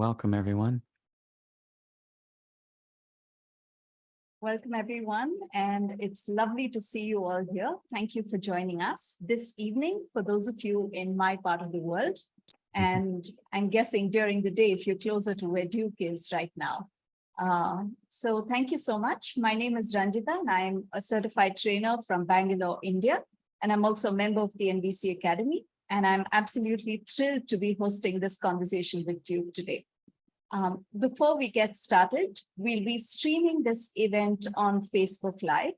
welcome everyone. Welcome everyone, and it's lovely to see you all here. Thank you for joining us this evening for those of you in my part of the world. And I'm guessing during the day if you're closer to where Duke is right now. So thank you so much. My name is Ranjitha and I'm a certified trainer from Bangalore, India. And I'm also a member of the NVC Academy. And I'm absolutely thrilled to be hosting this conversation with Duke today. Before we get started, we'll be streaming this event on Facebook Live.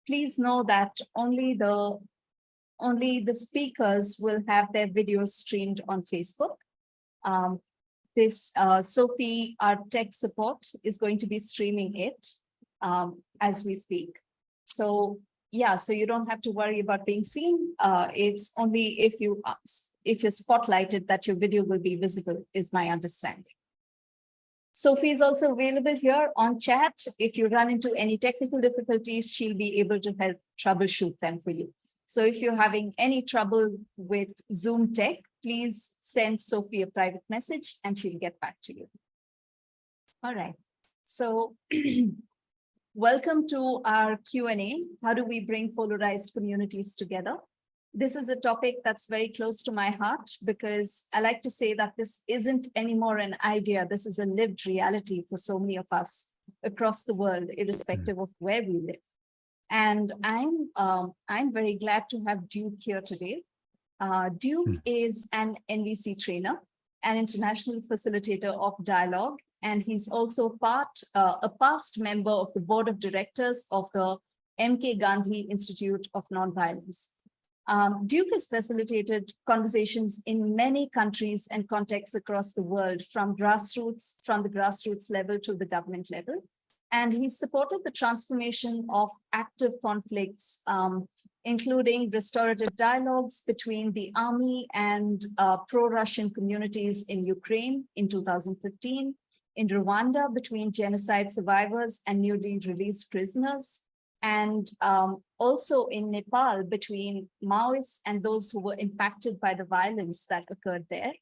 Please know that only the speakers will have their videos streamed on Facebook. Sophie, our tech support, is going to be streaming it as we speak. So yeah, so you don't have to worry about being seen. It's only if you're spotlighted that your video will be visible, is my understanding. Sophie is also available here on chat. If you run into any technical difficulties, she'll be able to help troubleshoot them for you. So if you're having any trouble with Zoom tech, please send Sophie a private message and she'll get back to you. All right. So welcome to our Q&A. How do we bring polarized communities together? This is a topic that's very close to my heart because I like to say that this isn't anymore an idea. This is a lived reality for so many of us across the world, irrespective of where we live. And I'm very glad to have Duke here today. Duke is an NVC trainer, an international facilitator of dialogue, and he's also a past member of the board of directors of the M.K. Gandhi Institute of Nonviolence. Duke has facilitated conversations in many countries and contexts across the world, from the grassroots level to the government level. And he's supported the transformation of active conflicts, including restorative dialogues between the army and pro-Russian communities in Ukraine in 2015, in Rwanda between genocide survivors and newly released prisoners, and also in Nepal between Maoists and those who were impacted by the violence that occurred there.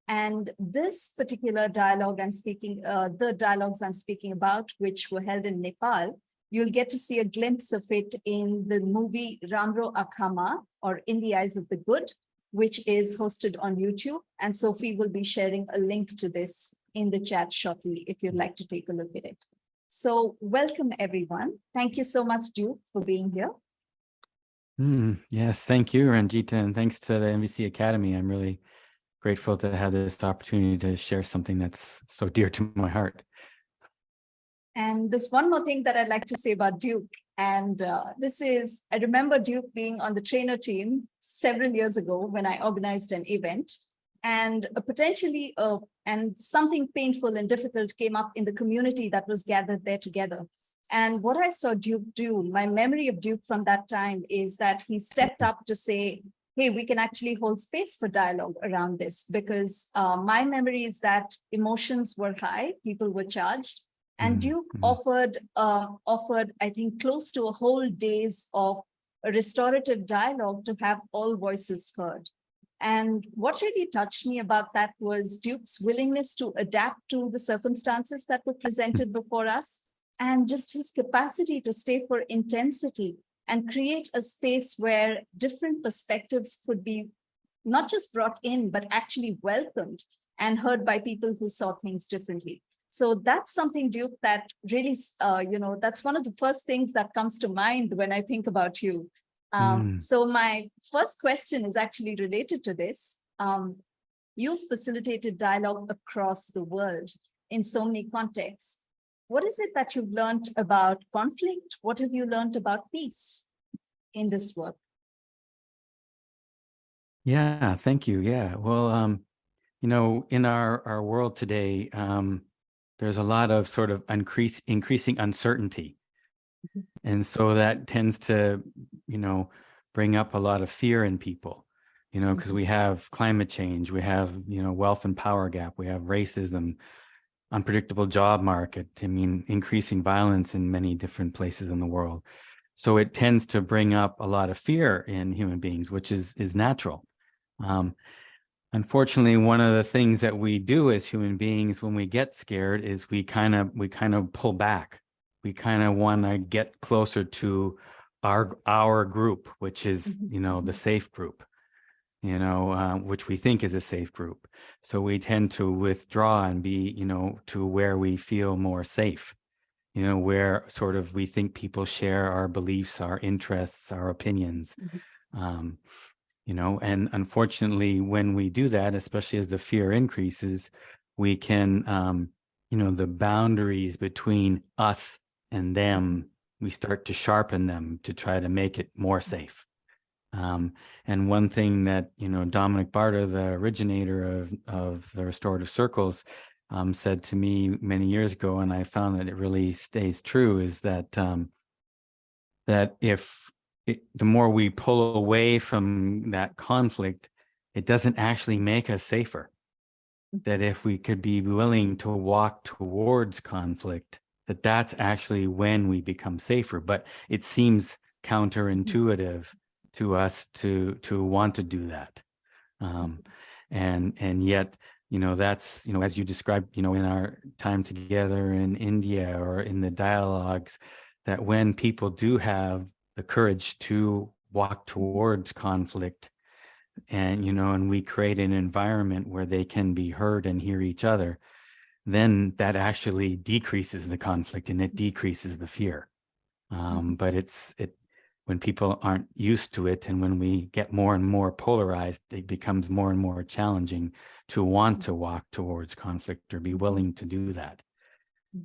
And this particular dialogue the dialogues I'm speaking about, which were held in Nepal, you'll get to see a glimpse of it in the movie Ramro Akhama, or In the Eyes of the Good, which is hosted on YouTube. And Sophie will be sharing a link to this in the chat shortly if you'd like to take a look at it. So welcome, everyone. Thank you so much, Duke, for being here. Yes, thank you, Ranjitha, and thanks to the NVC Academy. I'm really grateful to have this opportunity to share something that's so dear to my heart. And there's one more thing that I'd like to say about Duke. And I remember Duke being on the trainer team several years ago when I organized an event. And and something painful and difficult came up in the community that was gathered there together. And what I saw Duke do, my memory of Duke from that time, is that he stepped up to say, hey, we can actually hold space for dialogue around this, because my memory is that emotions were high, people were charged, and Duke offered, I think, close to a whole days of a restorative dialogue to have all voices heard. And what really touched me about that was Duke's willingness to adapt to the circumstances that were presented before us, and just his capacity to stay for intensity and create a space where different perspectives could be not just brought in, but actually welcomed and heard by people who saw things differently. So that's something, Duke, that really, that's one of the first things that comes to mind when I think about you. So my first question is actually related to this. You've facilitated dialogue across the world in so many contexts. What is it that you've learned about conflict? What have you learned about peace in this work? Yeah, thank you. Yeah, well, in our world today, there's a lot of sort of increasing uncertainty. And so that tends to, bring up a lot of fear in people, because we have climate change, we have, wealth and power gap, we have racism, unpredictable job market, increasing violence in many different places in the world. So it tends to bring up a lot of fear in human beings, which is natural. Unfortunately, one of the things that we do as human beings when we get scared is we kind of pull back. We kind of want to get closer to our group, which is, the safe group, which we think is a safe group. So we tend to withdraw and be, to where we feel more safe, where sort of we think people share our beliefs, our interests, our opinions. And unfortunately, when we do that, especially as the fear increases, we can, the boundaries between us and them, we start to sharpen them to try to make it more safe. And one thing that, Dominic Barta, the originator of the Restorative Circles, said to me many years ago, and I found that it really stays true, is that the more we pull away from that conflict, it doesn't actually make us safer. That if we could be willing to walk towards conflict, that's actually when we become safer. But it seems counterintuitive to us to want to do that. And yet, that's, as you described, in our time together in India or in the dialogues, that when people do have the courage to walk towards conflict and, and we create an environment where they can be heard and hear each other, then that actually decreases the conflict and it decreases the fear. But when people aren't used to it and when we get more and more polarized, it becomes more and more challenging to want to walk towards conflict or be willing to do that.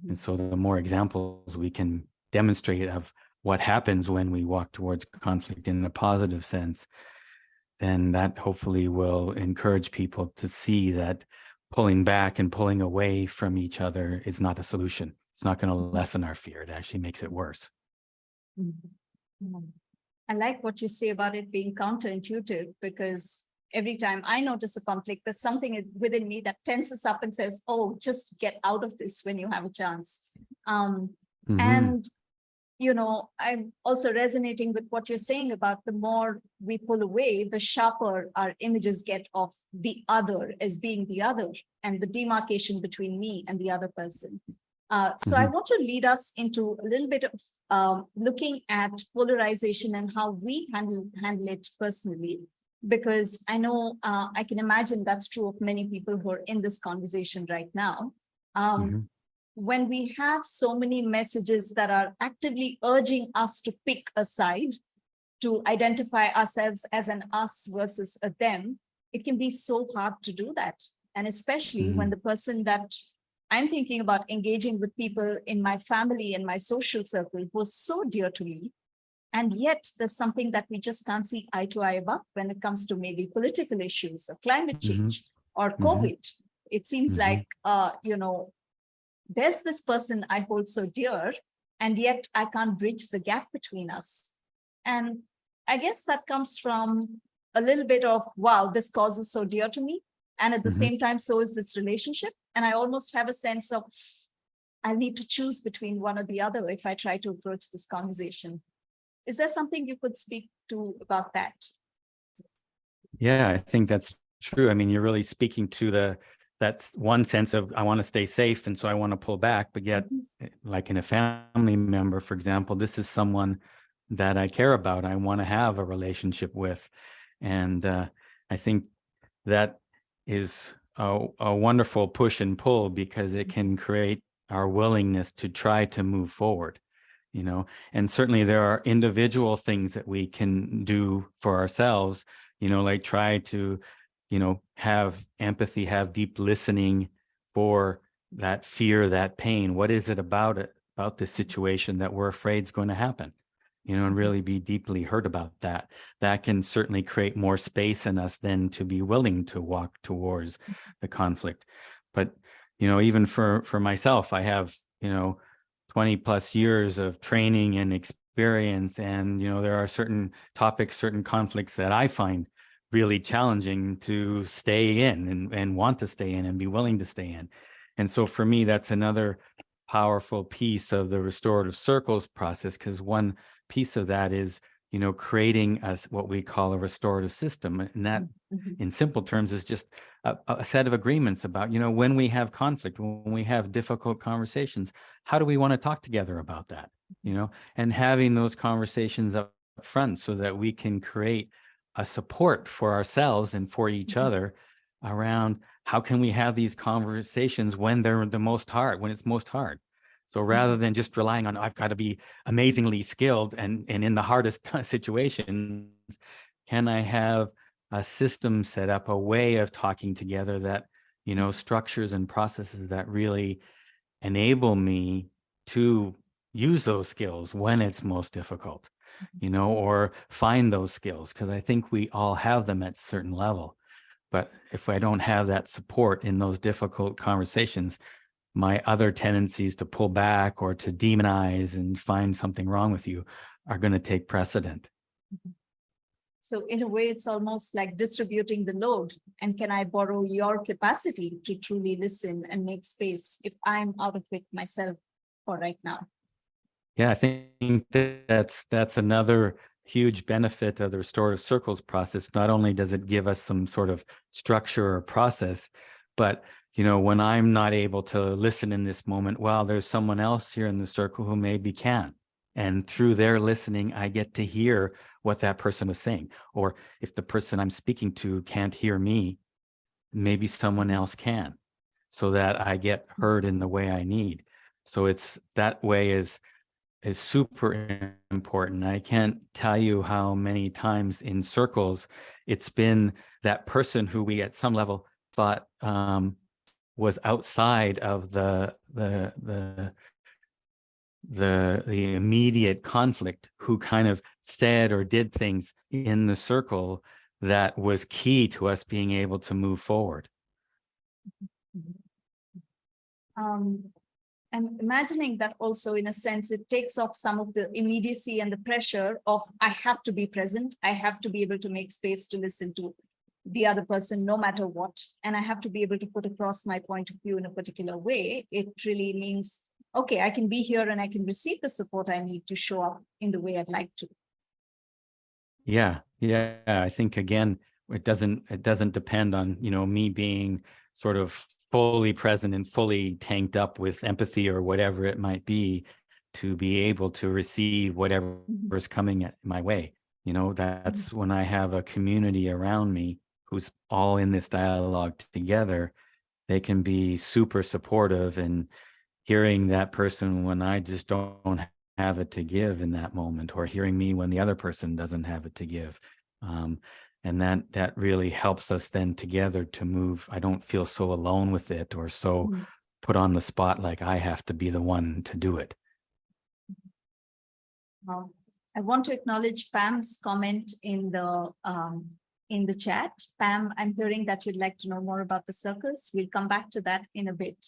And so the more examples we can demonstrate of what happens when we walk towards conflict in a positive sense, then that hopefully will encourage people to see that pulling back and pulling away from each other is not a solution. It's not going to lessen our fear. It actually makes it worse. I like what you say about it being counterintuitive, because every time I notice a conflict, there's something within me that tenses up and says, oh, just get out of this when you have a chance. And I'm also resonating with what you're saying about the more we pull away, the sharper our images get of the other as being the other and the demarcation between me and the other person. So I want to lead us into a little bit of looking at polarization and how we handle it personally, because I know I can imagine that's true of many people who are in this conversation right now. When we have so many messages that are actively urging us to pick a side, to identify ourselves as an us versus a them, it can be so hard to do that. And especially when the person that I'm thinking about engaging with people in my family and my social circle was so dear to me, and yet there's something that we just can't see eye to eye about when it comes to maybe political issues or climate change or COVID. It seems like, there's this person I hold so dear, and yet I can't bridge the gap between us. And I guess that comes from a little bit of, wow, this cause is so dear to me. And at the same time, so is this relationship. And I almost have a sense of, I need to choose between one or the other if I try to approach this conversation. Is there something you could speak to about that? Yeah, I think that's true. I mean, you're really speaking to that's one sense of, I want to stay safe, and so I want to pull back. But yet, like in a family member, for example, this is someone that I care about, I want to have a relationship with. And I think that is a wonderful push and pull, because it can create our willingness to try to move forward, and certainly there are individual things that we can do for ourselves, like try to, have empathy, have deep listening for that fear, that pain. What is it about this situation that we're afraid is going to happen? And really be deeply hurt about that. That can certainly create more space in us then to be willing to walk towards the conflict. But, even for myself, I have, 20 plus years of training and experience. And, there are certain topics, certain conflicts that I find really challenging to stay in and want to stay in and be willing to stay in. And so for me, that's another powerful piece of the restorative circles process, because one piece of that is, creating what we call a restorative system. And that, in simple terms, is just a set of agreements about, when we have conflict, when we have difficult conversations, how do we want to talk together about that? And having those conversations up front so that we can create a support for ourselves and for each other around how can we have these conversations when they're when it's most hard. So rather than just relying on, I've got to be amazingly skilled and in the hardest situations, can I have a system set up, a way of talking together that, structures and processes that really enable me to use those skills when it's most difficult, or find those skills, because I think we all have them at a certain level. But if I don't have that support in those difficult conversations, my other tendencies to pull back or to demonize and find something wrong with you are going to take precedent. So in a way, it's almost like distributing the load. And can I borrow your capacity to truly listen and make space if I'm out of it myself for right now? Yeah, I think that's another huge benefit of the Restorative Circles process. Not only does it give us some sort of structure or process, but when I'm not able to listen in this moment, well, there's someone else here in the circle who maybe can. And through their listening, I get to hear what that person was saying. Or if the person I'm speaking to can't hear me, maybe someone else can, so that I get heard in the way I need. So it's that way is super important. I can't tell you how many times in circles it's been that person who we at some level thought was outside of the immediate conflict, who kind of said or did things in the circle that was key to us being able to move forward. I'm imagining that also, in a sense, it takes off some of the immediacy and the pressure of, I have to be present. I have to be able to make space to listen to the other person, no matter what. And I have to be able to put across my point of view in a particular way. It really means, okay, I can be here and I can receive the support I need to show up in the way I'd like to. Yeah. I think, again, it doesn't depend on, me being sort of fully present and fully tanked up with empathy or whatever it might be to be able to receive whatever is coming at my way. That's when I have a community around me who's all in this dialogue together. They can be super supportive, and hearing that person when I just don't have it to give in that moment, or hearing me when the other person doesn't have it to give. And that really helps us then together to move. I don't feel so alone with it, or so put on the spot like I have to be the one to do it. I want to acknowledge Pam's comment in the chat. Pam, I'm hearing that you'd like to know more about the circles. We'll come back to that in a bit.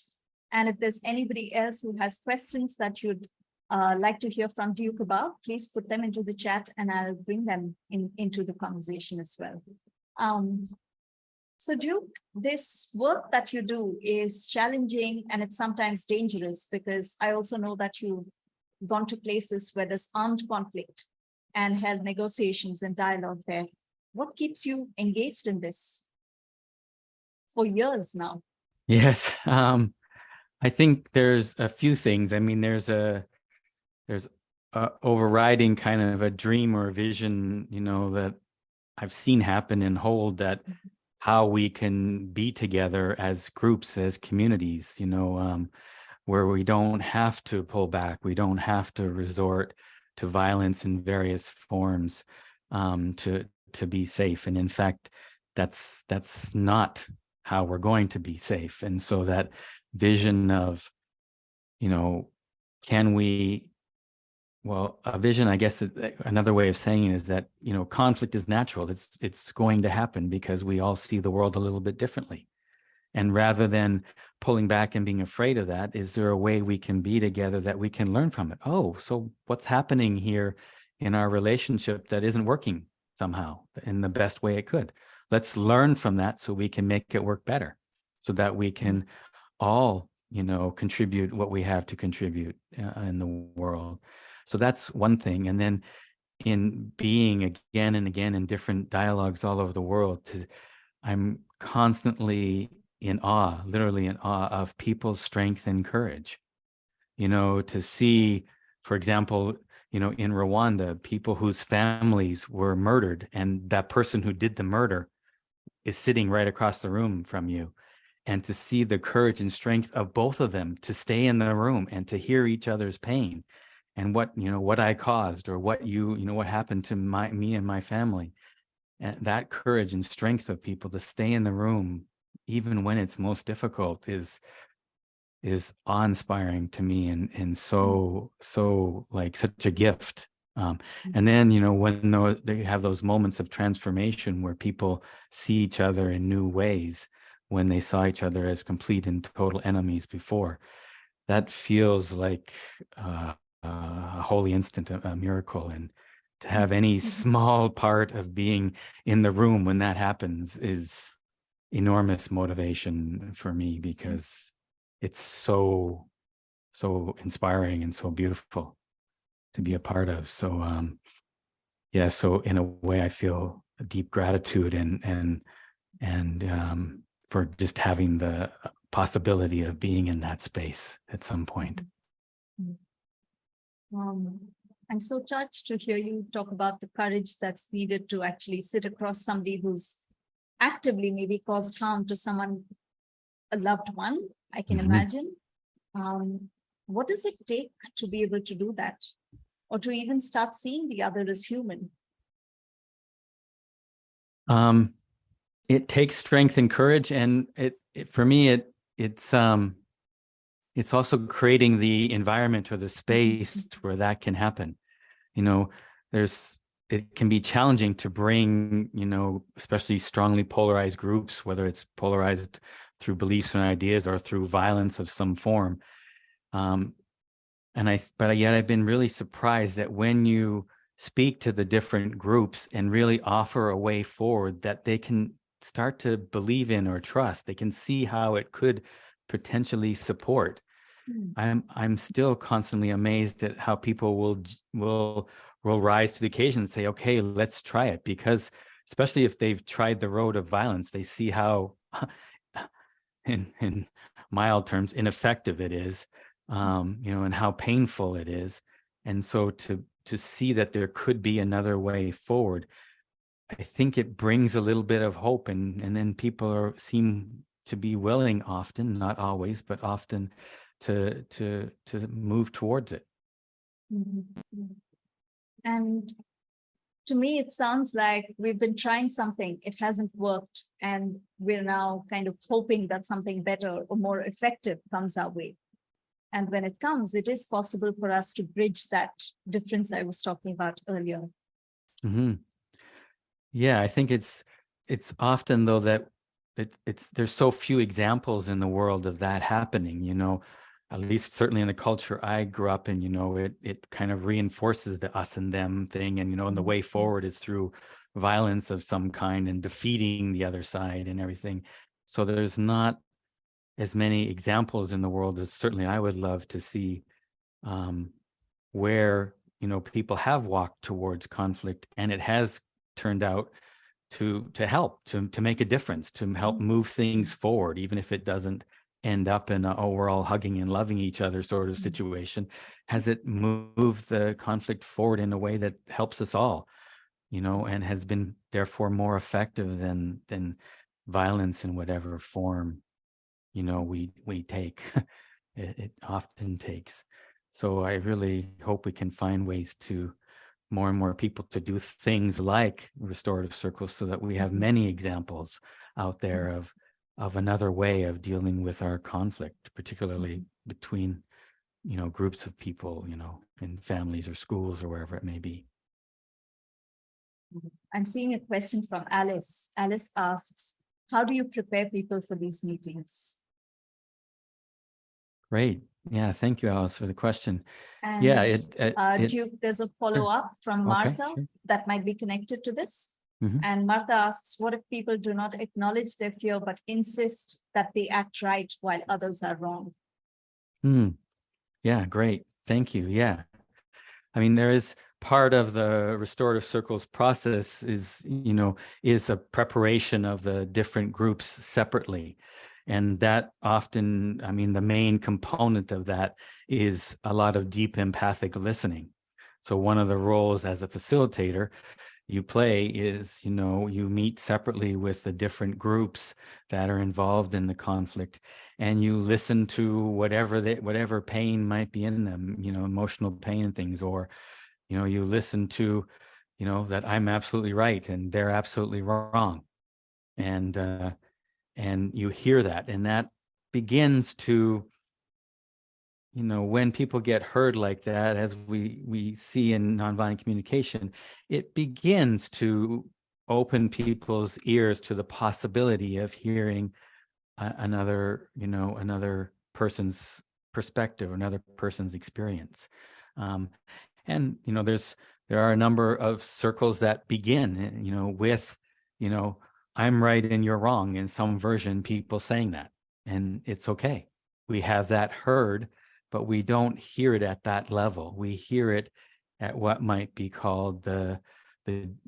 And if there's anybody else who has questions that you'd like to hear from Duke about, please put them into the chat and I'll bring them into the conversation as well. So Duke, this work that you do is challenging and it's sometimes dangerous, because I also know that you've gone to places where there's armed conflict and held negotiations and dialogue there. What keeps you engaged in this for years now? Yes, I think there's a few things. I mean, there's a overriding kind of a dream or a vision, that I've seen happen and hold, that how we can be together as groups, as communities, where we don't have to pull back, we don't have to resort to violence in various forms to be safe. And in fact, that's not how we're going to be safe. And so that vision of, can we, well, a vision, I guess another way of saying it is that, conflict is natural. It's going to happen because we all see the world a little bit differently. And rather than pulling back and being afraid of that, is there a way we can be together that we can learn from it? Oh, so what's happening here in our relationship that isn't working somehow in the best way it could? Let's learn from that so we can make it work better, so that we can all, contribute what we have to contribute in the world. So that's one thing. And then in being again and again in different dialogues all over the world, I'm constantly in awe, literally in awe of people's strength and courage. To see, for example, in Rwanda, people whose families were murdered, and that person who did the murder is sitting right across the room from you. And to see the courage and strength of both of them to stay in the room and to hear each other's pain and what I caused, or what what happened to me and my family. And that courage and strength of people to stay in the room, even when it's most difficult, is awe-inspiring to me, and so like such a gift. And then, when they have those moments of transformation where people see each other in new ways, when they saw each other as complete and total enemies before, that feels like a holy instant, a miracle. And to have any small part of being in the room when that happens is enormous motivation for me, because it's so inspiring and so beautiful to be a part of. So so in a way I feel a deep gratitude and for just having the possibility of being in that space at some point. I'm so touched to hear you talk about the courage that's needed to actually sit across somebody who's actively maybe caused harm to someone, a loved one, I can imagine. What does it take to be able to do that, or to even start seeing the other as human? It takes strength and courage, and for me, it's also creating the environment or the space where that can happen. It can be challenging to bring, especially strongly polarized groups, whether it's polarized through beliefs and ideas or through violence of some form. But yet I've been really surprised that when you speak to the different groups and really offer a way forward that they can start to believe in or trust, they can see how it could potentially support. I'm still constantly amazed at how people will rise to the occasion and say, okay, let's try it, because especially if they've tried the road of violence, they see how in mild terms ineffective it is, and how painful it is. And so to see that there could be another way forward, I think it brings a little bit of hope, and then people seem to be willing, often, not always, but often, to move towards it. And to me, it sounds like we've been trying something, it hasn't worked, and we're now kind of hoping that something better or more effective comes our way. And when it comes, it is possible for us to bridge that difference I was talking about earlier. Yeah, I think it's often, though, that there's so few examples in the world of that happening, at least certainly in the culture I grew up in. It kind of reinforces the us and them thing, and the way forward is through violence of some kind and defeating the other side and everything. So there's not as many examples in the world as certainly I would love to see, where people have walked towards conflict and it has turned out to help, to make a difference, to help move things forward, even if it doesn't end up in a, oh, we're all hugging and loving each other sort of situation. Has it moved the conflict forward in a way that helps us all, and has been therefore more effective than violence in whatever form we take. It often takes. So I really hope we can find ways to more and more people to do things like restorative circles, so that we have many examples out there of another way of dealing with our conflict, particularly between groups of people, in families or schools or wherever it may be. I'm seeing a question from Alice. Alice asks, how do you prepare people for these meetings? Great. Yeah, thank you, Alice, for the question. And Duke, there's a follow-up from Martha that might be connected to this. And Martha asks, what if people do not acknowledge their fear, but insist that they act right while others are wrong? Yeah, great. Thank you. Yeah. I mean, there is part of the restorative circles process is, is a preparation of the different groups separately. And that often, I mean, the main component of that is a lot of deep empathic listening. So one of the roles as a facilitator you play is, you meet separately with the different groups that are involved in the conflict, and you listen to whatever pain might be in them, emotional pain and things, or, you listen to, that I'm absolutely right and they're absolutely wrong. And you hear that, and that begins to, when people get heard like that, as we see in nonviolent communication, it begins to open people's ears to the possibility of hearing another person's perspective, another person's experience. And there are a number of circles that begin, with, I'm right and you're wrong, in some version, people saying that, and it's okay. We have that heard, but we don't hear it at that level. We hear it at what might be called the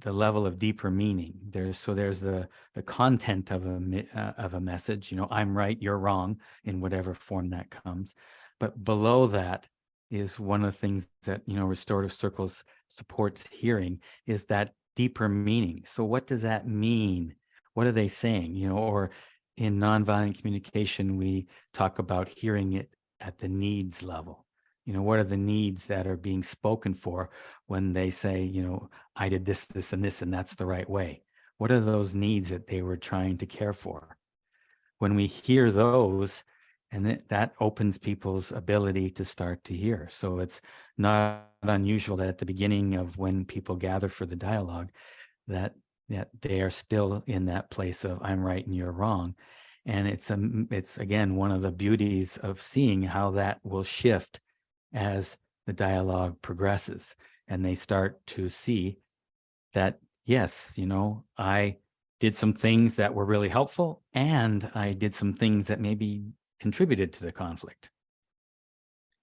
level of deeper meaning. There's the content of a message. I'm right, you're wrong, in whatever form that comes. But below that is one of the things that restorative circles supports hearing, is that deeper meaning. So what does that mean? What are they saying? Or in nonviolent communication, we talk about hearing it at the needs level. What are the needs that are being spoken for when they say, I did this, this, and this, and that's the right way? What are those needs that they were trying to care for? When we hear those, and that opens people's ability to start to hear. So it's not unusual that at the beginning of when people gather for the dialogue, that they are still in that place of I'm right and you're wrong. And it's again, one of the beauties of seeing how that will shift as the dialogue progresses, and they start to see that, yes, I did some things that were really helpful, and I did some things that maybe contributed to the conflict.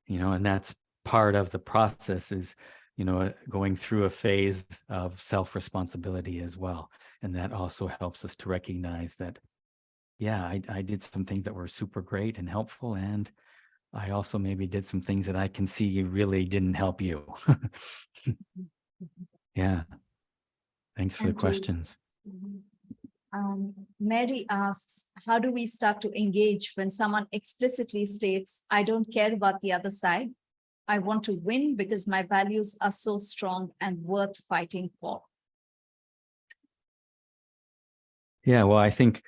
And that's part of the process, is, going through a phase of self-responsibility as well. And that also helps us to recognize that, yeah, I did some things that were super great and helpful, and I also maybe did some things that I can see really didn't help you. Yeah. Thanks for the questions. Mary asks, how do we start to engage when someone explicitly states, I don't care about the other side. I want to win because my values are so strong and worth fighting for? Yeah, well, I think,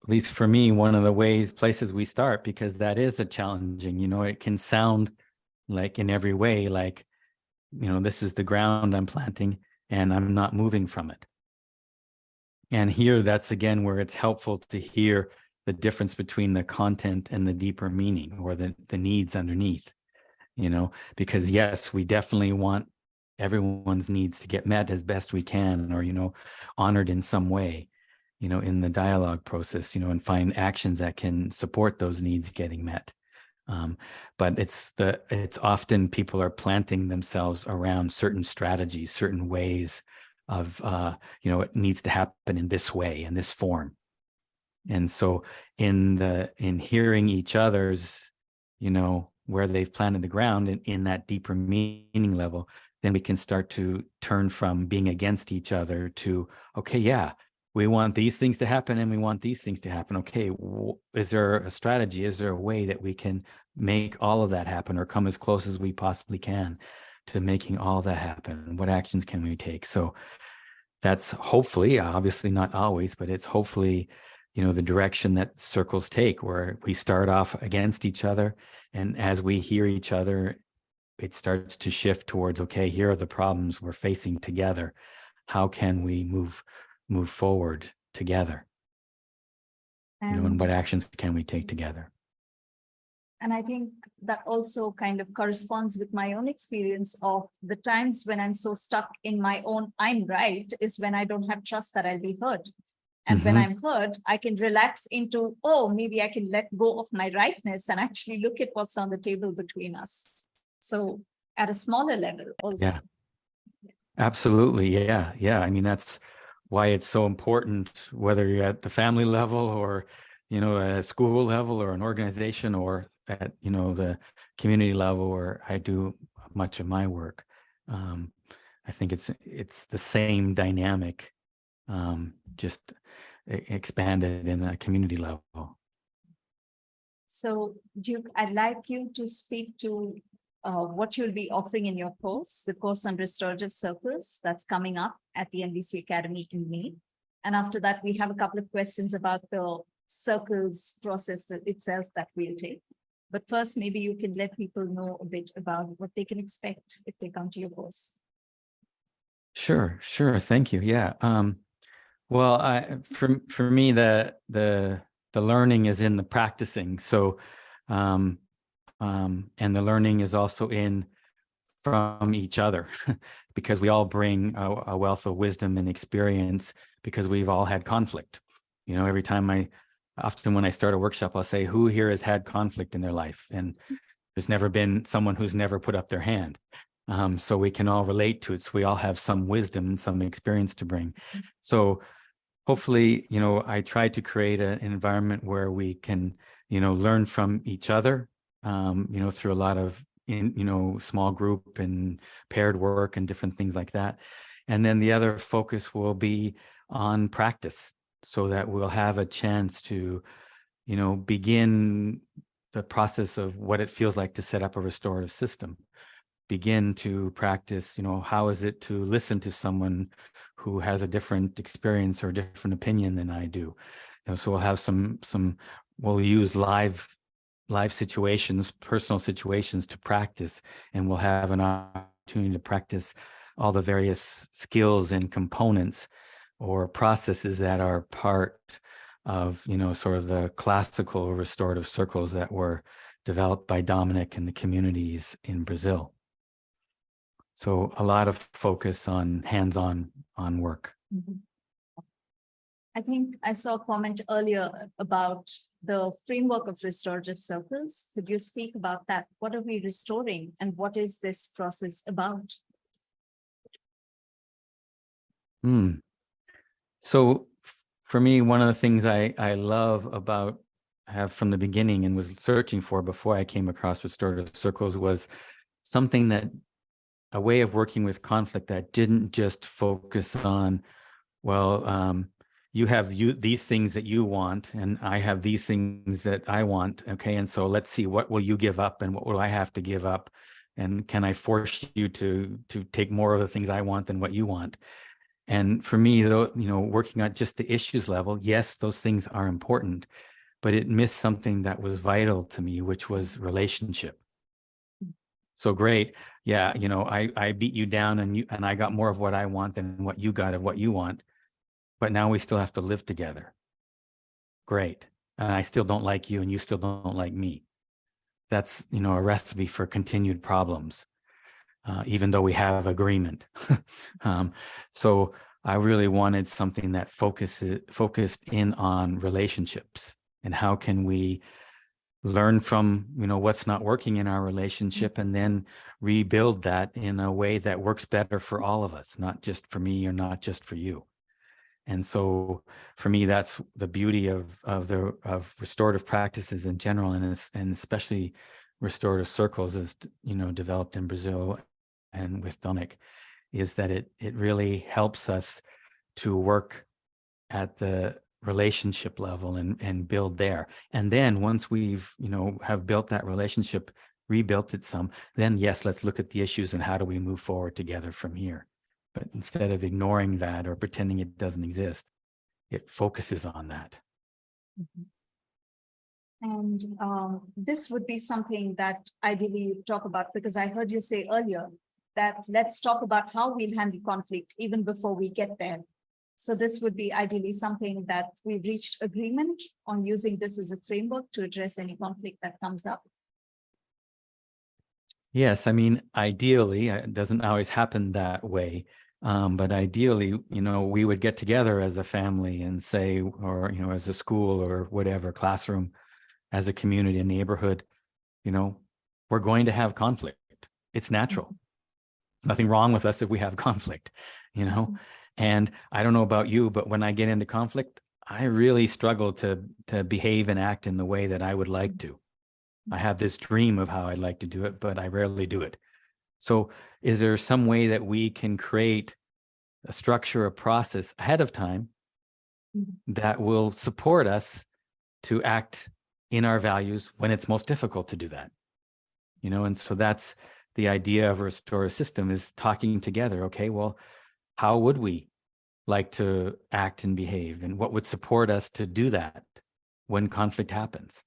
at least for me, one of the places we start, because that is a challenging, it can sound like in every way, like, this is the ground I'm planting and I'm not moving from it. And here, that's again where it's helpful to hear the difference between the content and the deeper meaning, or the needs underneath, because yes, we definitely want everyone's needs to get met as best we can, or, honored in some way, in the dialogue process, and find actions that can support those needs getting met. But it's often people are planting themselves around certain strategies, certain ways of, it needs to happen in this way, in this form. And so in hearing each other's, where they've planted the ground in that deeper meaning level, then we can start to turn from being against each other to, okay, yeah, we want these things to happen and we want these things to happen. Okay, is there a strategy? Is there a way that we can make all of that happen, or come as close as we possibly can to making all of that happen? What actions can we take? So that's hopefully, obviously not always, but it's hopefully, the direction that circles take, where we start off against each other. And as we hear each other, it starts to shift towards, okay, here are the problems we're facing together. How can we move forward together? And what actions can we take together? And I think that also kind of corresponds with my own experience of the times when I'm so stuck in my own I'm right, is when I don't have trust that I'll be heard. And when I'm heard, I can relax into, oh, maybe I can let go of my rightness and actually look at what's on the table between us. So at a smaller level also. Absolutely. Yeah. Yeah. I mean, that's why it's so important, whether you're at the family level or, at a school level or an organization or at, the community level where I do much of my work. Um, I think it's the same dynamic, just expanded in a community level. So Duke, I'd like you to speak to what you'll be offering in your course, the course on Restorative Circles that's coming up at the NVC Academy in May. And after that, we have a couple of questions about the circles process itself that we'll take. But first, maybe you can let people know a bit about what they can expect if they come to your course. Sure. Thank you. Yeah. Well, for me, the learning is in the practicing. So, and the learning is also from each other, because we all bring a wealth of wisdom and experience, because we've all had conflict. Every time often when I start a workshop, I'll say, who here has had conflict in their life? And there's never been someone who's never put up their hand. So we can all relate to it. So we all have some wisdom and some experience to bring. So hopefully, I try to create an environment where we can, learn from each other, through a lot of, small group and paired work and different things like that. And then the other focus will be on practice, so that we'll have a chance to, begin the process of what it feels like to set up a restorative system. Begin to practice, how is it to listen to someone who has a different experience or different opinion than I do. So we'll have we'll use live situations, personal situations to practice, and we'll have an opportunity to practice all the various skills and components or processes that are part of, sort of the classical restorative circles that were developed by Dominic and the communities in Brazil. So a lot of focus on hands-on work. Mm-hmm. I think I saw a comment earlier about the framework of restorative circles. Could you speak about that? What are we restoring and what is this process about? So for me, one of the things I love about, have from the beginning and was searching for before I came across restorative circles, was something a way of working with conflict that didn't just focus on, well, you have these things that you want, and I have these things that I want. Okay, and so let's see, what will you give up, and what will I have to give up, and can I force you to take more of the things I want than what you want? And for me, though, working at just the issues level, yes, those things are important, but it missed something that was vital to me, which was relationship. So great. Yeah. I beat you down and I got more of what I want than what you got of what you want. But now we still have to live together. Great. And I still don't like you and you still don't like me. That's, a recipe for continued problems, even though we have agreement. So I really wanted something that focused in on relationships, and how can we learn from, what's not working in our relationship, and then rebuild that in a way that works better for all of us, not just for me or not just for you. And so for me, that's the beauty of restorative practices in general, and especially restorative circles, as developed in Brazil and with Dominic, is that it really helps us to work at the relationship level and build there. And then once we've, have built that relationship, rebuilt it some, then yes, let's look at the issues and how do we move forward together from here. But instead of ignoring that or pretending it doesn't exist, it focuses on that. Mm-hmm. And this would be something that ideally you talk about, because I heard you say earlier that let's talk about how we'll handle conflict even before we get there. So this would be ideally something that we've reached agreement on, using this as a framework to address any conflict that comes up. Yes, I mean, ideally, it doesn't always happen that way. But ideally, we would get together as a family and say, or, as a school or whatever, classroom, as a community, a neighborhood, we're going to have conflict. It's natural. There's nothing wrong with us if we have conflict, you know? And I don't know about you, but when I get into conflict, I really struggle to behave and act in the way that I would like to. I have this dream of how I'd like to do it, but I rarely do it. So is there some way that we can create a structure, a process ahead of time that will support us to act in our values when it's most difficult to do that? You know, and so that's the idea of a restorative system, is talking together. Okay, well, how would we like to act and behave, and what would support us to do that when conflict happens?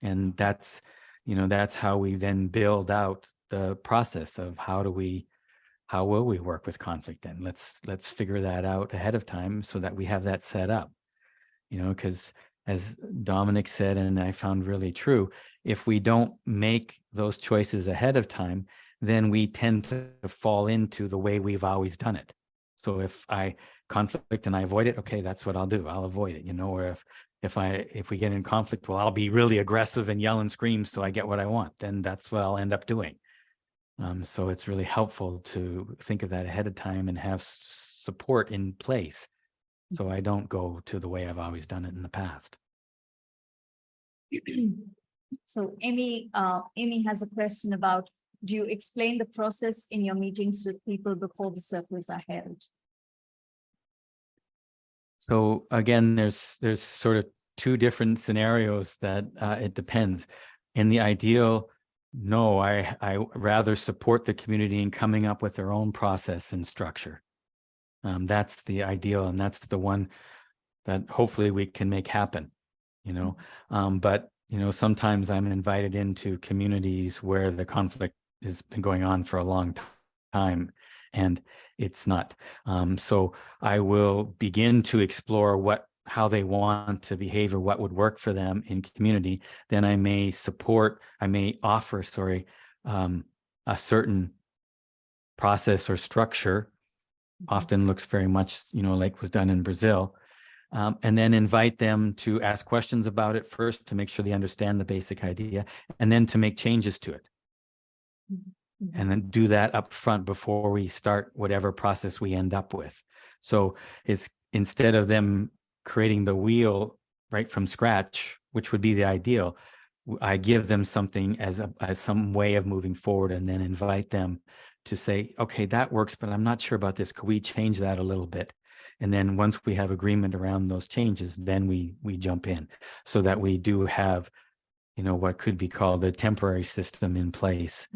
And that's, you know, that's how we then build out the process of how will we work with conflict then? Let's figure that out ahead of time so that we have that set up, you know, because as Dominic said, and I found really true, if we don't make those choices ahead of time, then we tend to fall into the way we've always done it. So if I conflict and I avoid it, okay, that's what I'll do. I'll avoid it, you know. Or if we get in conflict, well, I'll be really aggressive and yell and scream so I get what I want. Then that's what I'll end up doing. So it's really helpful to think of that ahead of time and have support in place, so I don't go to the way I've always done it in the past. So Amy has a question about, do you explain the process in your meetings with people before the circles are held? So again, there's sort of two different scenarios that it depends. In the ideal, no, I rather support the community in coming up with their own process and structure. That's the ideal, and that's the one that hopefully we can make happen, you know. But, you know, sometimes I'm invited into communities where the conflict has been going on for a long time and it's not. So I will begin to explore how they want to behave or what would work for them in community. Then I may offer, a certain process or structure, often looks very much, you know, like was done in Brazil, and then invite them to ask questions about it first to make sure they understand the basic idea, and then to make changes to it. And then do that up front before we start whatever process we end up with. So it's, instead of them creating the wheel right from scratch, which would be the ideal, I give them something as some way of moving forward, and then invite them to say, okay, that works, but I'm not sure about this. Could we change that a little bit? And then once we have agreement around those changes, then we jump in, so that we do have, you know, what could be called a temporary system in place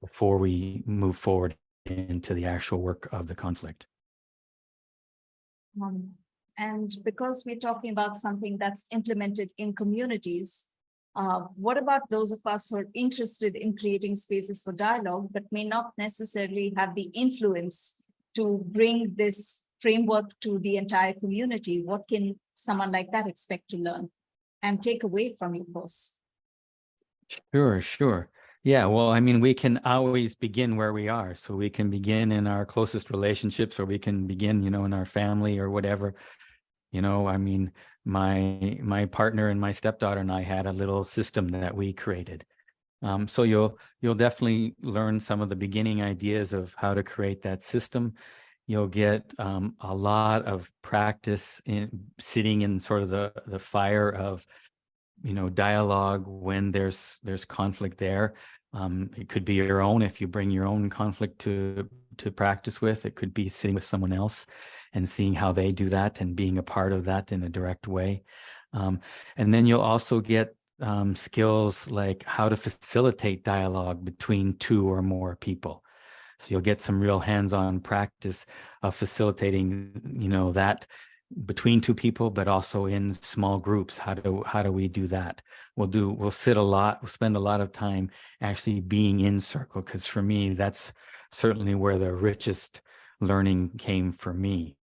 before we move forward into the actual work of the conflict. And because we're talking about something that's implemented in communities, what about those of us who are interested in creating spaces for dialogue, but may not necessarily have the influence to bring this framework to the entire community? What can someone like that expect to learn and take away from your course? Sure. Yeah, well, I mean, we can always begin where we are. So we can begin in our closest relationships, or we can begin, you know, in our family or whatever. You know, I mean, my partner and my stepdaughter and I had a little system that we created. So you'll definitely learn some of the beginning ideas of how to create that system. You'll get a lot of practice in sitting in sort of the fire of, you know, dialogue when there's conflict there. It could be your own, if you bring your own conflict to practice with. It could be sitting with someone else and seeing how they do that and being a part of that in a direct way. And then you'll also get skills like how to facilitate dialogue between two or more people. So you'll get some real hands-on practice of facilitating, you know, that between two people, but also in small groups. How do we do that? We'll spend a lot of time actually being in circle, because for me, that's certainly where the richest learning came for me.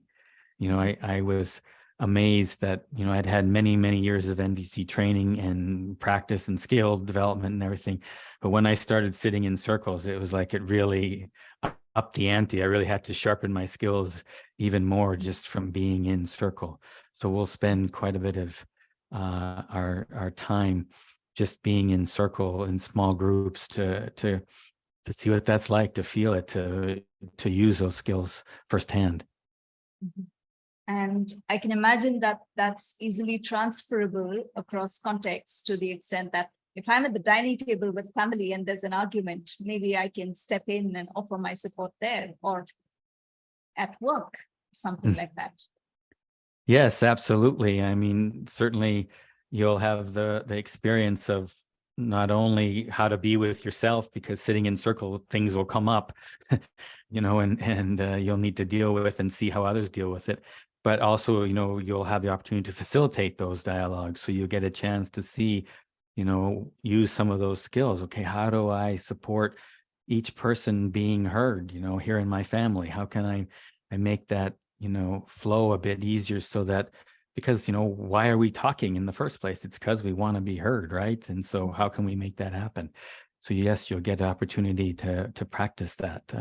You know, I was amazed that, you know, I'd had many, many years of NVC training and practice and skill development and everything. But when I started sitting in circles, it was like it really upped the ante. I really had to sharpen my skills even more just from being in circle. So we'll spend quite a bit of our time just being in circle in small groups to see what that's like, to feel it, to use those skills firsthand. And I can imagine that that's easily transferable across contexts, to the extent that if I'm at the dining table with family and there's an argument, maybe I can step in and offer my support there, or at work, something like that. Yes, absolutely. I mean, certainly you'll have the experience of not only how to be with yourself, because sitting in circle, things will come up, you know, and you'll need to deal with and see how others deal with it. But also, you know, you'll have the opportunity to facilitate those dialogues. So you get a chance to see, you know, use some of those skills. Okay, how do I support each person being heard, you know, here in my family? How can I make that, you know, flow a bit easier, so that, because, you know, why are we talking in the first place? It's because we want to be heard, right? And so how can we make that happen? So yes, you'll get the opportunity to practice that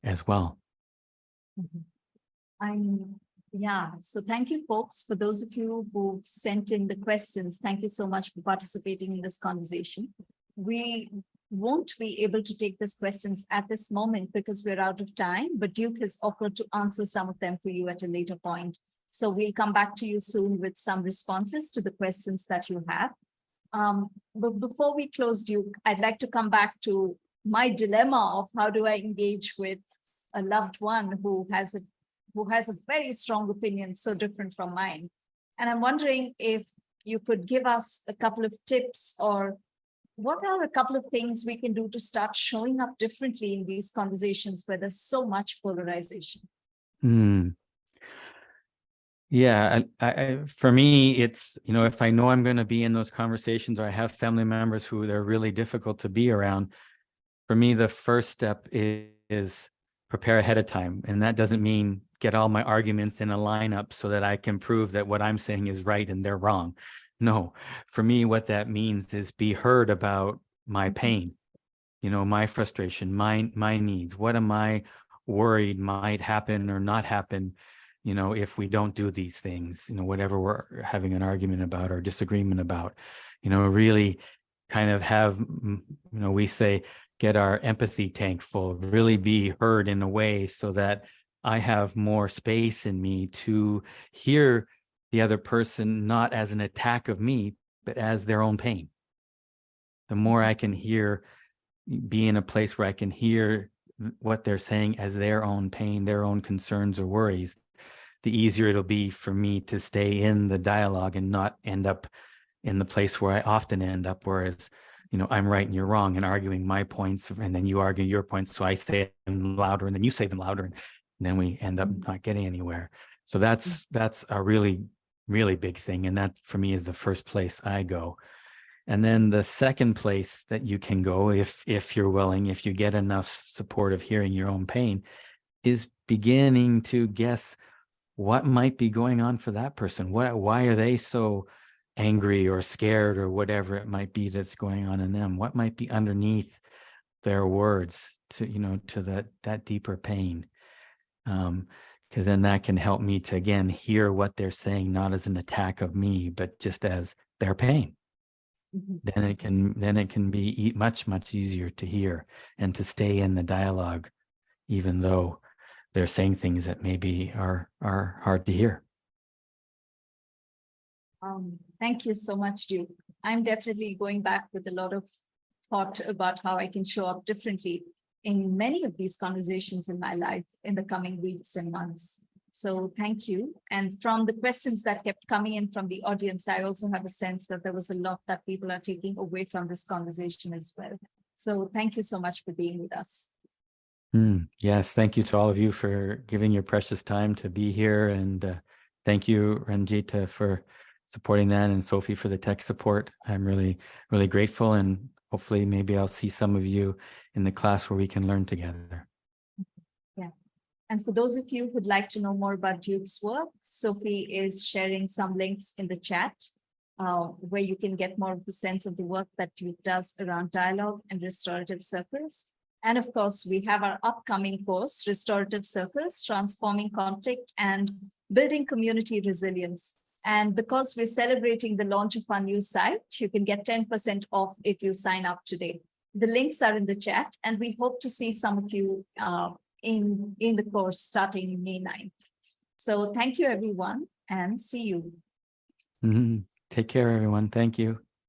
as well. Yeah, so thank you, folks. For those of you who sent in the questions, thank you so much for participating in this conversation. We won't be able to take these questions at this moment because we're out of time, but Duke has offered to answer some of them for you at a later point. So we'll come back to you soon with some responses to the questions that you have. But before we close, Duke, I'd like to come back to my dilemma of how do I engage with a loved one who has a very strong opinion, so different from mine. And I'm wondering if you could give us a couple of tips, or what are a couple of things we can do to start showing up differently in these conversations where there's so much polarization? Yeah, for me, it's, you know, if I know I'm going to be in those conversations, or I have family members who they're really difficult to be around, for me, the first step is prepare ahead of time. And that doesn't mean get all my arguments in a lineup so that I can prove that what I'm saying is right and they're wrong. No, for me, what that means is be heard about my pain, you know, my frustration, my needs. What am I worried might happen or not happen, you know, if we don't do these things, you know, whatever we're having an argument about or disagreement about, you know, really kind of have, you know, we say, get our empathy tank full, really be heard in a way so that I have more space in me to hear the other person, not as an attack of me, but as their own pain. The more I can be in a place where I can hear what they're saying as their own pain, their own concerns or worries, the easier it'll be for me to stay in the dialogue and not end up in the place where I often end up, whereas, you know, I'm right and you're wrong, and arguing my points, and then you argue your points, so I say them louder and then you say them louder, and then we end up not getting anywhere. So that's a really, really big thing, and that for me is the first place I go. And then the second place that you can go, if you're willing, if you get enough support of hearing your own pain, is beginning to guess what might be going on for that person. Why are they so angry or scared or whatever it might be that's going on in them? What might be underneath their words to, you know, to that deeper pain? Because then that can help me to, again, hear what they're saying, not as an attack of me, but just as their pain. Then it can be much, much easier to hear and to stay in the dialogue, even though they're saying things that maybe are hard to hear. Thank you so much, Duke. I'm definitely going back with a lot of thought about how I can show up differently in many of these conversations in my life in the coming weeks and months. So thank you. And from the questions that kept coming in from the audience, I also have a sense that there was a lot that people are taking away from this conversation as well. So thank you so much for being with us. Yes, thank you to all of you for giving your precious time to be here. And thank you, Ranjitha, for supporting that, and Sophie for the tech support. I'm really, really grateful. And hopefully maybe I'll see some of you in the class where we can learn together. Yeah. And for those of you who'd like to know more about Duke's work, Sophie is sharing some links in the chat where you can get more of a sense of the work that Duke does around dialogue and restorative circles. And of course, we have our upcoming course, Restorative Circles, Transforming Conflict and Building Community Resilience. And because we're celebrating the launch of our new site, you can get 10% off if you sign up today. The links are in the chat, and we hope to see some of you in the course starting May 9th. So thank you, everyone, and see you. Take care, everyone. Thank you.